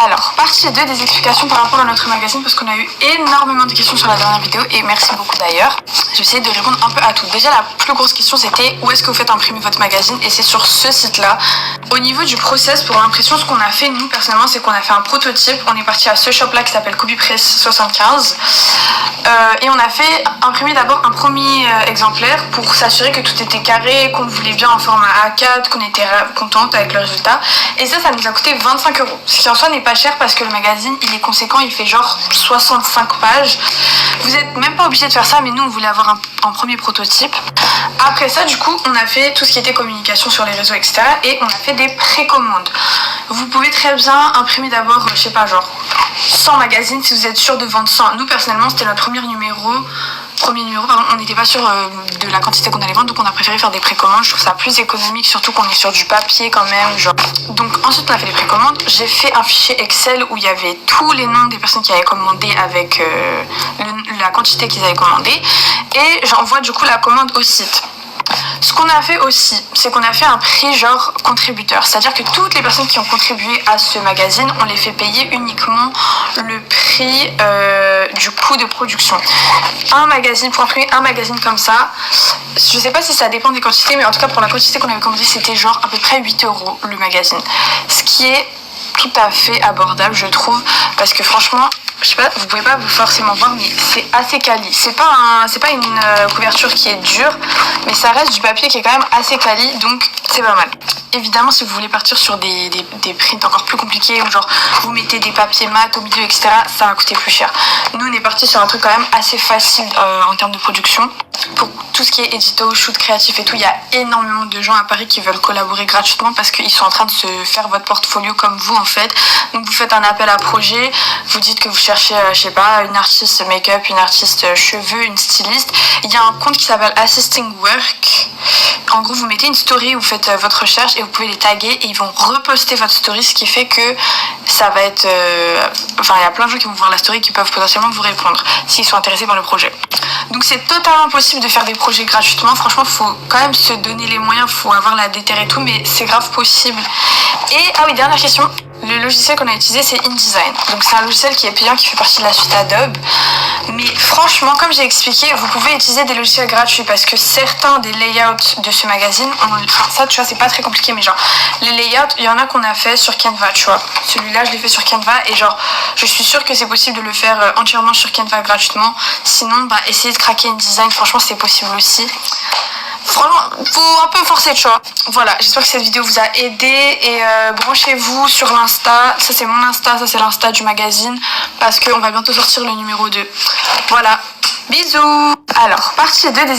Alors, partie 2 des explications par rapport à notre magazine, parce qu'on a eu énormément de questions sur la dernière vidéo, et merci beaucoup d'ailleurs. J'ai essayé de répondre un peu à tout. Déjà, la plus grosse question, c'était où est-ce que vous faites imprimer votre magazine, et c'est sur ce site-là. Au niveau du process pour l'impression, ce qu'on a fait, nous, personnellement, c'est qu'on a fait un prototype. On est parti à ce shop-là qui s'appelle Copypress 75. Et on a fait imprimer d'abord un premier exemplaire pour s'assurer que tout était carré, qu'on le voulait bien en format A4, qu'on était contente avec le résultat. Et ça nous a coûté 25 €. Ce qui en soi n'est pas cher parce que le magazine il est conséquent, il fait genre 65 pages. Vous n'êtes même pas obligé de faire ça, mais nous on voulait avoir un premier prototype. Après ça, du coup, on a fait tout ce qui était communication sur les réseaux, etc. Et on a fait des précommandes. Vous pouvez très bien imprimer d'abord, je sais pas, genre 100 magazines si vous êtes sûr de vendre 100. Nous personnellement, c'était notre premier numéro, on n'était pas sûr de la quantité qu'on allait vendre, donc on a préféré faire des précommandes. Je trouve ça plus économique, surtout qu'on est sur du papier quand même, genre. Donc ensuite on a fait les précommandes. J'ai fait un fichier Excel où il y avait tous les noms des personnes qui avaient commandé avec la quantité qu'ils avaient commandé, et j'envoie du coup la commande au site. Ce qu'on a fait aussi, c'est qu'on a fait un prix genre contributeur, c'est-à-dire que toutes les personnes qui ont contribué à ce magazine, on les fait payer uniquement le prix du coût de production. Pour imprimer un magazine comme ça, je sais pas si ça dépend des quantités, mais en tout cas pour la quantité qu'on avait commandée, c'était genre à peu près 8 € le magazine. Ce qui est tout à fait abordable, je trouve, parce que franchement, je sais pas, vous pouvez pas vous forcément voir, mais c'est assez quali. C'est pas une couverture qui est dure, mais ça reste du papier qui est quand même assez quali, donc c'est pas mal. Évidemment, si vous voulez partir sur des prints encore plus compliqués, ou genre vous mettez des papiers mat au milieu, etc., ça va coûter plus cher. Nous, on est parti sur un truc quand même assez facile en termes de production. Pour tout ce qui est édito, shoot créatif et tout, il y a énormément de gens à Paris qui veulent collaborer gratuitement parce qu'ils sont en train de se faire votre portfolio comme vous en fait. Donc vous faites un appel à projet, vous dites que vous cherchez, je sais pas, une artiste make-up, une artiste cheveux, une styliste. Il y a un compte qui s'appelle Assisting Work. En gros, vous mettez une story où vous faites votre recherche et vous pouvez les taguer et ils vont reposter votre story, ce qui fait que ça va être... il y a plein de gens qui vont voir la story qui peuvent potentiellement vous répondre s'ils sont intéressés par le projet. Donc c'est totalement possible de faire des projets gratuitement. Franchement, il faut quand même se donner les moyens, il faut avoir la déterre et tout, mais c'est grave possible. Et, ah oui, dernière question. Le logiciel qu'on a utilisé, c'est InDesign. Donc c'est un logiciel qui est payant, qui fait partie de la suite Adobe. Mais franchement, comme j'ai expliqué, vous pouvez utiliser des logiciels gratuits parce que certains des layouts de ce magazine, ça tu vois, c'est pas très compliqué, mais genre les layouts, il y en a qu'on a fait sur Canva, tu vois. Celui-là, je l'ai fait sur Canva et genre, je suis sûre que c'est possible de le faire entièrement sur Canva gratuitement. Sinon, essayez de craquer InDesign, franchement, c'est possible aussi. Franchement, faut un peu forcer le choix. Voilà, j'espère que cette vidéo vous a aidé et branchez-vous sur l'Insta. Ça c'est mon Insta, ça c'est l'Insta du magazine parce qu'on va bientôt sortir le numéro 2. Voilà, bisous. Alors, partie 2 des